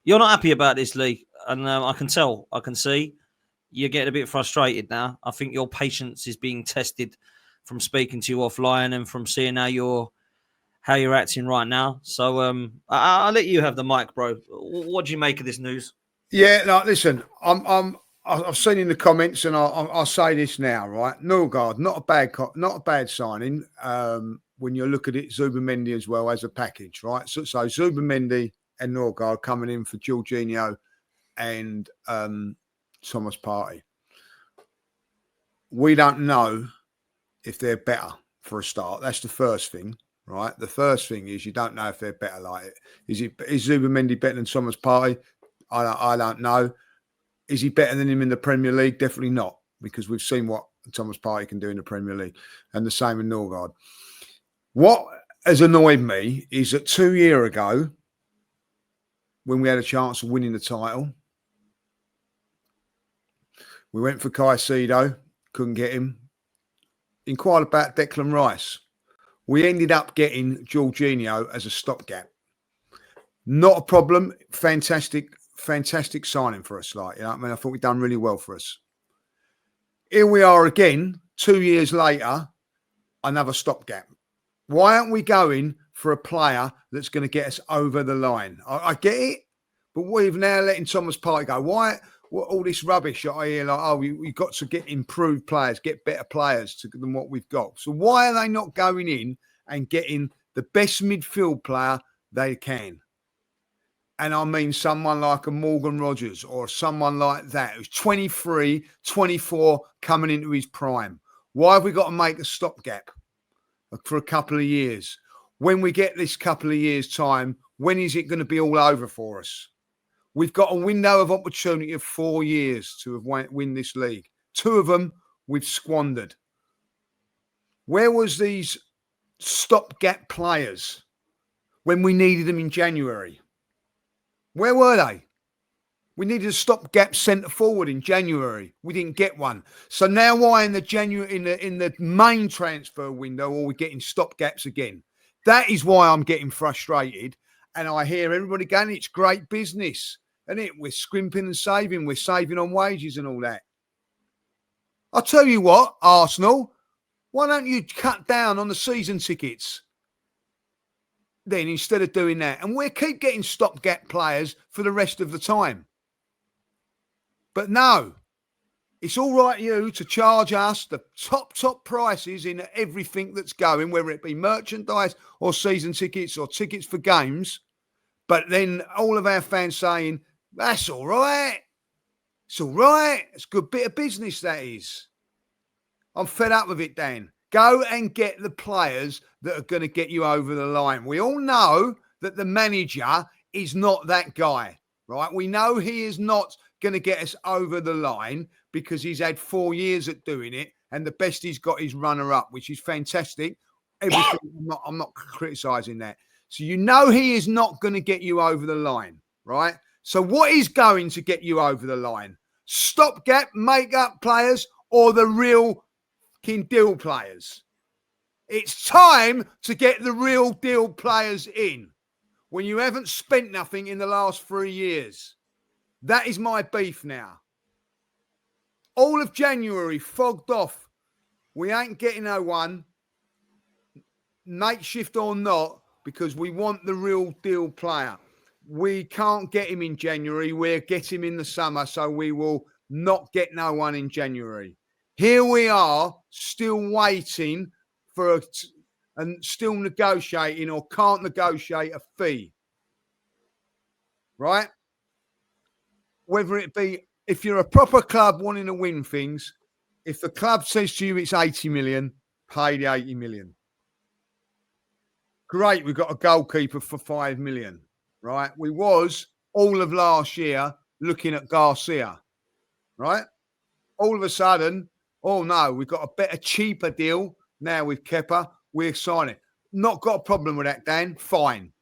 You're not happy about this, Lee, and I can tell. I can see you're getting a bit frustrated now. I think your patience is being tested from speaking to you offline and from seeing how you're acting right now. So I'll let you have the mic, bro. What do you make of this news? Yeah, no, listen, I've seen in the comments, and I'll say this now, right? Norgard, not a bad signing. When you look at it, Zubimendi as well as a package, right? So Zubimendi and Norgard coming in for Jorginho and Thomas Partey. We don't know if they're better for a start. That's the first thing, right? The first thing is you don't know if they're better. Like, is Zubimendi better than Thomas Partey? I don't know. Is he better than him in the Premier League? Definitely not, because we've seen what Thomas Partey can do in the Premier League, and the same with Norgard. What has annoyed me is that 2 years ago, when we had a chance of winning the title, we went for Caicedo, couldn't get him. Inquired about Declan Rice. We ended up getting Jorginho as a stopgap. Not a problem. Fantastic signing for us. Like, you know what I mean? I thought we'd done really well for us. Here we are again, 2 years later, another stopgap. Why aren't we going for a player that's going to get us over the line? I get it, but we've now letting Thomas Partey go. Why? What all this rubbish I hear, like, oh, we've got to get improved players, get better players than what we've got. So why are they not going in and getting the best midfield player they can? And I mean someone like a Morgan Rogers or someone like that who's 23, 24, coming into his prime. Why have we got to make a stopgap for a couple of years? When we get this couple of years' time, when is it going to be all over for us? We've got a window of opportunity of 4 years to win this league. 2 of them we've squandered. Where was these stopgap players when we needed them in January? Where were they? We needed a stopgap centre forward in January. We didn't get one. So now why in the main transfer window are we getting stopgaps again? That is why I'm getting frustrated. And I hear everybody going, it's great business. And we're scrimping and saving. We're saving on wages and all that. I'll tell you what, Arsenal, why don't you cut down on the season tickets then instead of doing that? And we'll keep getting stopgap players for the rest of the time. But no, it's all right you to charge us the top prices in everything that's going, whether it be merchandise or season tickets or tickets for games. But then all of our fans saying, that's all right. It's all right. It's a good bit of business, that is. I'm fed up with it, Dan. Go and get the players that are going to get you over the line. We all know that the manager is not that guy, right? We know he is not going to get us over the line because he's had 4 years at doing it, and the best he's got is runner-up, which is fantastic. Everything, I'm not criticising that. So you know he is not going to get you over the line, right? So what is going to get you over the line? Stopgap, make-up players, or the real deal players? It's time to get the real deal players in when you haven't spent nothing in the last 3 years. That is my beef now. All of January fogged off. We ain't getting no one, makeshift or not, because we want the real deal player. We can't get him in January. We'll get him in the summer, so we will not get no one in January. Here we are, still waiting for and still negotiating or can't negotiate a fee. Right? Whether it be, if you're a proper club wanting to win things, if the club says to you it's 80 million, pay the 80 million. Great, we've got a goalkeeper for 5 million. Right? We was all of last year looking at Garcia. Right? All of a sudden, oh no, we've got a better, cheaper deal now with Kepa. We're signing. Not got a problem with that, Dan. Fine.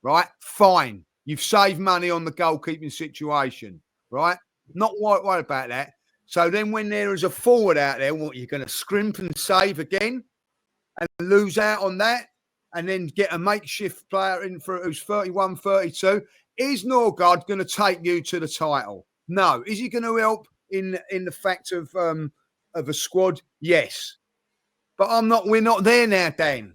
Right? Fine. You've saved money on the goalkeeping situation. Right? Not worried about that. So then when there is a forward out there, what, you're going to scrimp and save again and lose out on that and then get a makeshift player in for who's 31, 32? is Norgard going to take you to the title? No. Is he going to help in the fact of a squad? Yes. But we're not there now, Dan.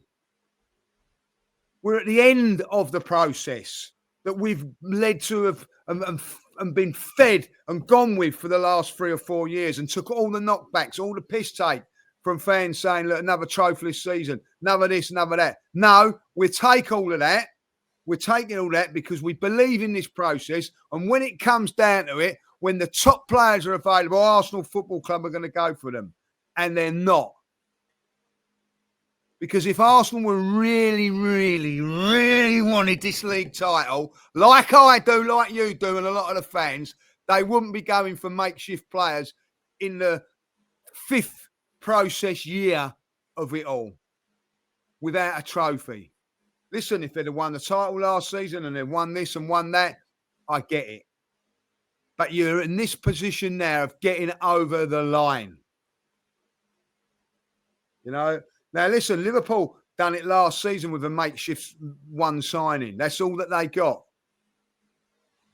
We're at the end of the process that we've led to have and been fed and gone with for the last 3 or 4 years, and took all the knockbacks, all the piss take from fans saying, look, another trophyless season, another this, another that. No, we take all of that. We're taking all that because we believe in this process. And when it comes down to it, when the top players are available, Arsenal Football Club are going to go for them. And they're not. Because if Arsenal were really, really, really wanted this league title, like I do, like you do, and a lot of the fans, they wouldn't be going for makeshift players in the 5th process year of it all without a trophy. Listen, if they'd have won the title last season and they'd won this and won that, I get it. But you're in this position now of getting over the line. You know? Now, listen, Liverpool done it last season with a makeshift one signing. That's all that they got.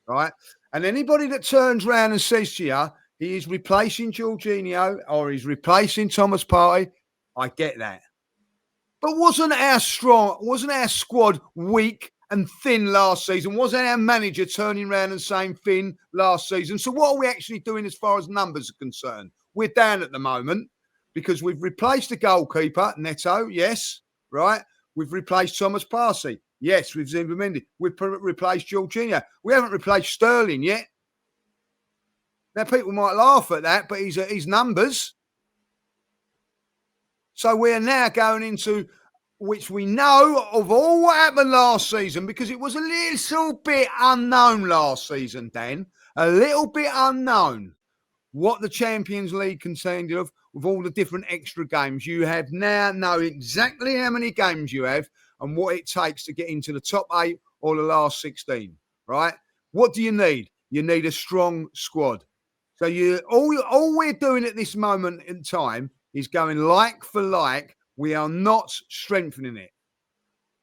Right? And anybody that turns around and says to you, he is replacing Jorginho or he's replacing Thomas Partey, I get that. But wasn't our squad weak and thin last season? Wasn't our manager turning around and saying thin last season? So what are we actually doing as far as numbers are concerned? We're down at the moment because we've replaced the goalkeeper, Neto, yes, right? We've replaced Thomas Partey. Yes, we've Zubimendi. We've replaced Jorginho. We haven't replaced Sterling yet. Now, people might laugh at that, but he's numbers. So we're now going into, which we know of all what happened last season, because it was a little bit unknown last season, Dan. A little bit unknown what the Champions League consisted of with all the different extra games. You have now know exactly how many games you have and what it takes to get into the top 8 or the last 16, right? What do you need? You need a strong squad. So all we're doing at this moment in time is going like for like. We are not strengthening it.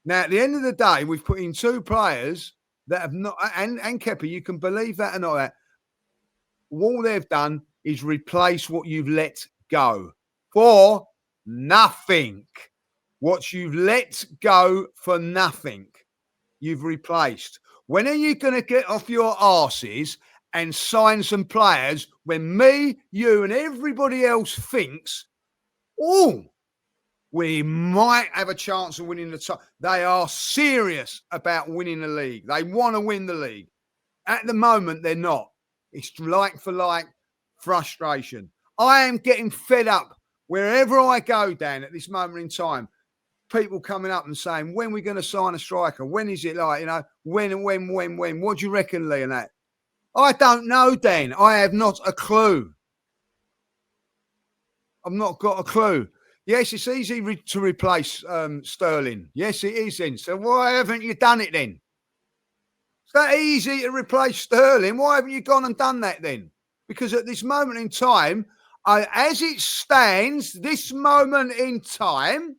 Now, at the end of the day, we've put in 2 players that have not, and Kepa, you can believe that or not that. All they've done is replace what you've let go for nothing. What you've let go for nothing, you've replaced. When are you going to get off your arses and sign some players when me, you, and everybody else thinks, oh, we might have a chance of winning the top? They are serious about winning the league. They want to win the league. At the moment, they're not. It's like for like frustration. I am getting fed up wherever I go, Dan, at this moment in time. People coming up and saying, when are we going to sign a striker? When is it like, when? What do you reckon, Lee, and that? I don't know, Dan. I have not a clue. I've not got a clue. Yes, it's easy to replace Sterling. Yes, it is then. So why haven't you done it then? It's that easy to replace Sterling. Why haven't you gone and done that then? Because at this moment in time, as it stands, this moment in time,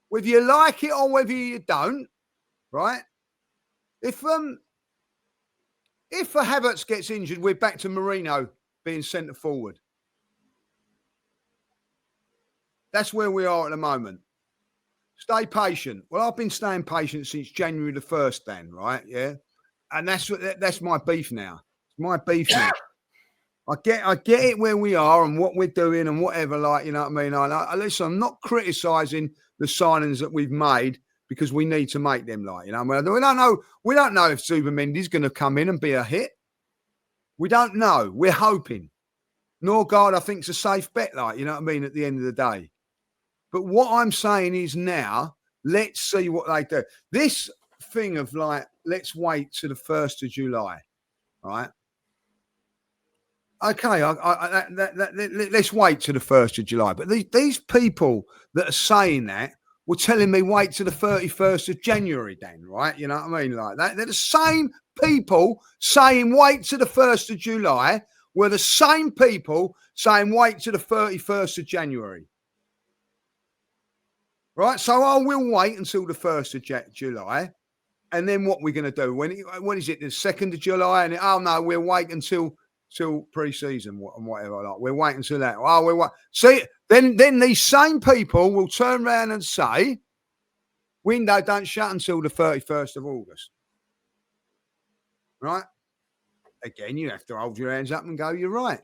whether you like it or whether you don't, right? If Havertz gets injured, we're back to Mourinho being centre forward. That's where we are at the moment. Stay patient. Well, I've been staying patient since January the 1st, Dan, right? Yeah. And that's my beef now. It's my beef now. I get it where we are and what we're doing and whatever, like, you know what I mean? Listen, I'm not criticising the signings that we've made because we need to make them, like, you know. We don't know if Zubimendi's going to come in and be a hit. We don't know. We're hoping. Norgard, I think, is a safe bet, like, you know what I mean, at the end of the day. But what I'm saying is now, let's see what they do. This thing of like, let's wait to the 1st of July, right? Okay, let's wait to the 1st of July. But these people that are saying that were telling me wait to the 31st of January, Dan, right? You know what I mean? Like that. They're the same people saying wait to the 1st of July were the same people saying wait to the 31st of January. Right, so I will wait until the 1st of July, And then what we're going to do? When is it? The 2nd of July? And no, we'll wait until pre-season and whatever. Like we'll wait until that. Oh, we'll wait. See, then these same people will turn around and say, window don't shut until the 31st of August. Right? Again, you have to hold your hands up and go, you're right.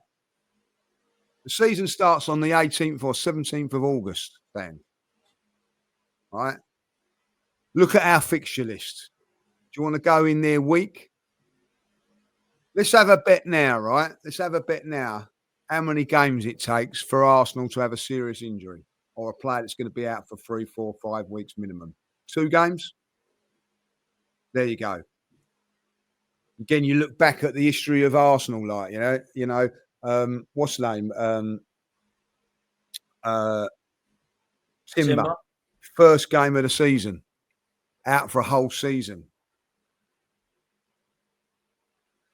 The season starts on the 18th or 17th of August, then. Right? Look at our fixture list. Do you want to go in there week? Let's have a bet now, right? Let's have a bet now. How many games it takes for Arsenal to have a serious injury or a player that's going to be out for 3, 4, 5 weeks minimum? 2 games? There you go. Again, you look back at the history of Arsenal, like, what's the name? Timber. First game of the season. Out for a whole season.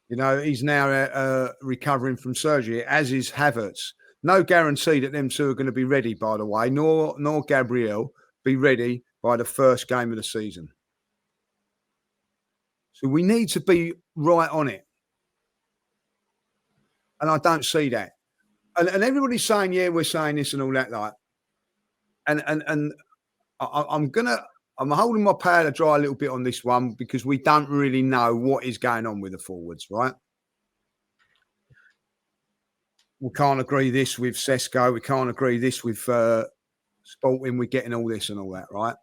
He's now recovering from surgery, as is Havertz. No guarantee that them two are going to be ready, by the way, nor Gabriel be ready by the first game of the season. So we need to be right on it. And I don't see that. And everybody's saying, yeah, we're saying this and all that, like. And I'm holding my powder dry a little bit on this one because we don't really know what is going on with the forwards, right? We can't agree this with Sesko. We can't agree this with Sporting. We're getting all this and all that, right?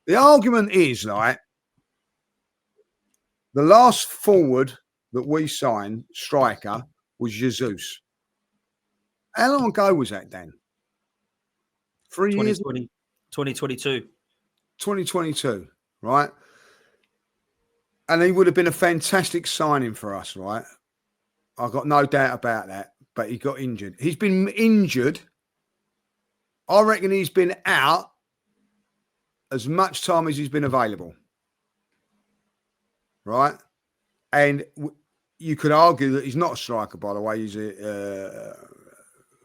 The argument is, like, the last forward that we signed, striker, was Jesus. How long ago was that, Dan? 3 years? 2022. 2022, right? And he would have been a fantastic signing for us, right? I've got no doubt about that. But he got injured. He's been injured. I reckon he's been out as much time as he's been available. Right? And you could argue that he's not a striker, by the way. He's a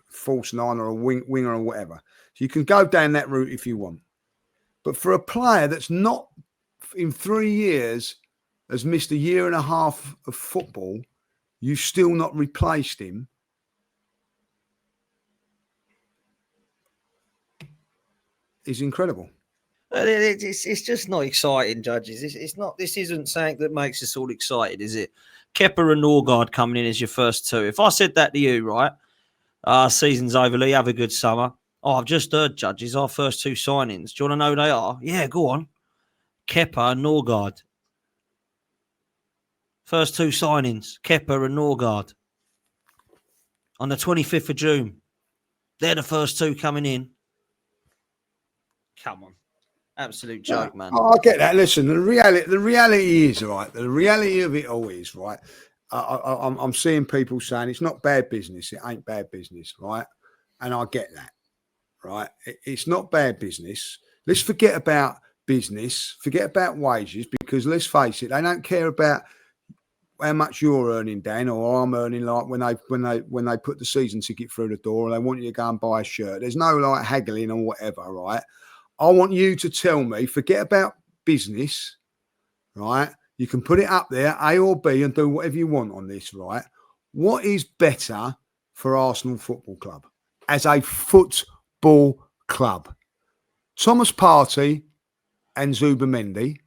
false nine or a winger or whatever. So you can go down that route if you want. But for a player that's not, in 3 years, has missed a year and a half of football, you've still not replaced him. Is incredible. It's just not exciting, judges. It's not. This isn't something that makes us all excited, is it? Kepa and Norgard coming in as your first two. If I said that to you, right? Season's over, Lee. Have a good summer. Oh, I've just heard, judges, our first 2 signings. Do you want to know who they are? Yeah, go on. Kepa and Norgard. First 2 signings, Kepa and Norgard. On the 25th of June. They're the first 2 coming in. Come on. Absolute joke, man. Oh, I get that. Listen, the reality is, right, the reality of it all is, right, I'm seeing people saying it's not bad business. It ain't bad business, right? And I get that, right? It's not bad business. Let's forget about business, forget about wages, because let's face it, they don't care about how much you're earning, Dan, or I'm earning. Like when they put the season ticket through the door and they want you to go and buy a shirt. There's no like haggling or whatever, right? I want you to tell me, forget about business, right? You can put it up there, A or B, and do whatever you want on this, right? What is better for Arsenal Football Club as a football club? Thomas Partey and Zubimendi,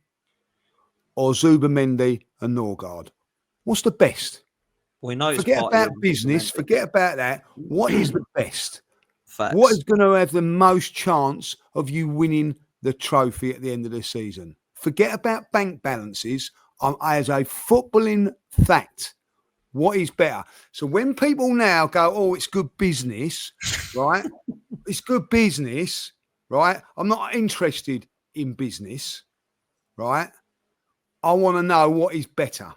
or Zubimendi and Norgard? What's the best? We know forget about business, forget about that. What is the best? Facts. What is going to have the most chance of you winning the trophy at the end of the season? Forget about bank balances. As a footballing fact, what is better? So when people now go, oh, it's good business, right? It's good business, right? I'm not interested in business, right? I want to know what is better.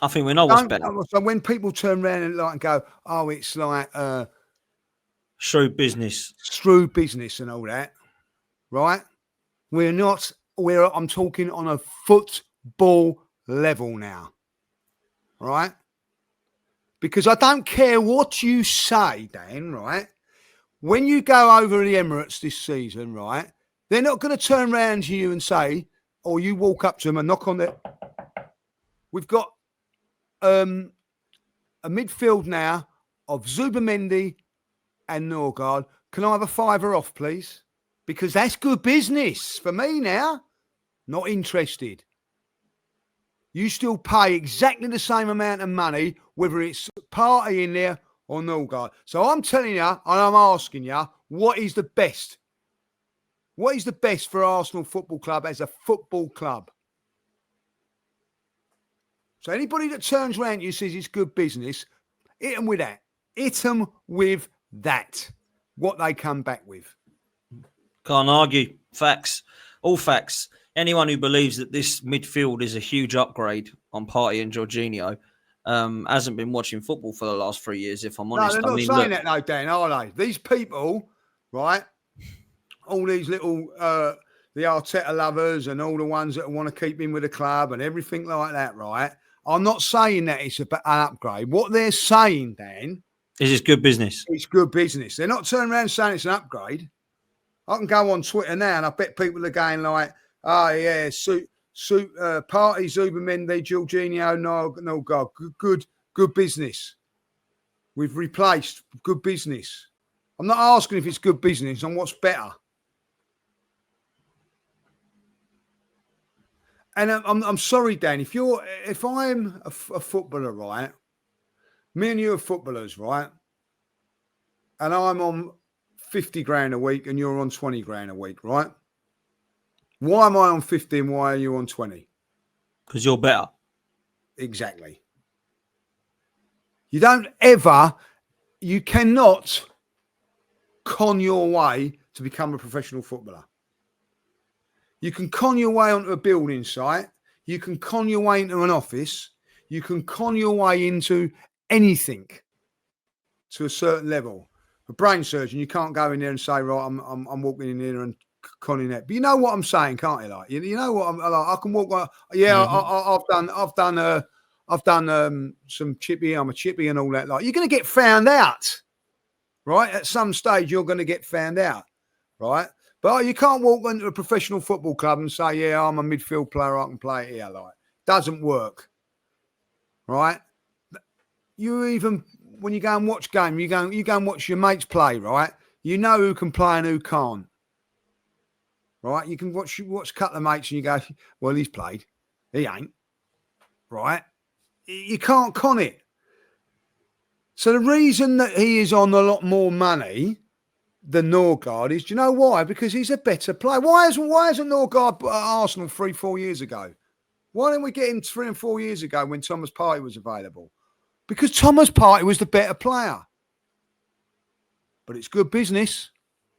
I think we know what's better. So when people turn around and go, oh, it's like shrewd business and all that, right? I'm talking on a football level now, right? Because I don't care what you say, Dan, right? when you go over the Emirates this season, right, they're not going to turn around to you and say, or you walk up to them and knock on their... We've got a midfield now of Zubamendi and Norgard. Can I have a fiver off, please? Because that's good business for me now. Not interested. You still pay exactly the same amount of money, whether it's Party in there or Norgard. So I'm telling you, and I'm asking you, what is the best? What is the best for Arsenal Football Club as a football club? So anybody that turns around to you says it's good business, hit them with that. Hit them with that. What they come back with. Can't argue. Facts. All facts. Anyone who believes that this midfield is a huge upgrade on Partey and Jorginho hasn't been watching football for the last 3 years, if I'm honest. No, they're not saying that though, Dan, are they? These people, right, all these little, the Arteta lovers and all the ones that want to keep him with the club and everything like that, right? I'm not saying that it's an upgrade. What they're saying, Dan... Is it's good business. It's good business. They're not turning around saying it's an upgrade. I can go on Twitter now and I bet people are going like, oh, yeah, Partey, Zubamendi, Jorginho, no, God, good business. We've replaced good business. I'm not asking if it's good business and what's better. And I'm sorry, Dan, if I'm a footballer, right, me and you are footballers, right, and I'm on 50 grand a week and you're on 20 grand a week, right? Why am I on 50 and why are you on 20? Because you're better. Exactly. You cannot con your way to become a professional footballer. You can con your way onto a building site. You can con your way into an office. You can con your way into anything to a certain level. A brain surgeon, you can't go in there and say, right, I'm walking in here and conning that. But you know what I'm saying, can't you? Like, you know what I'm like. I can walk. Yeah, I've done some chippy. I'm a chippy and all that. Like, you're going to get found out, right? At some stage, you're going to get found out, right? But you can't walk into a professional football club and say, yeah, I'm a midfield player. I can play here. Like, doesn't work, right? You even when you go and watch game, you go and watch your mates play, right? You know who can play and who can't, right? You can watch a couple of mates and you go, well, he's played, he ain't, right? You can't con it. So the reason that he is on a lot more money than Norgard is, do you know why? Because he's a better player. Why isn't Norgard at Arsenal 3-4 years ago? Why didn't we get him 3 and 4 years ago when Thomas Partey was available? Because Thomas Partey was the better player. But it's good business.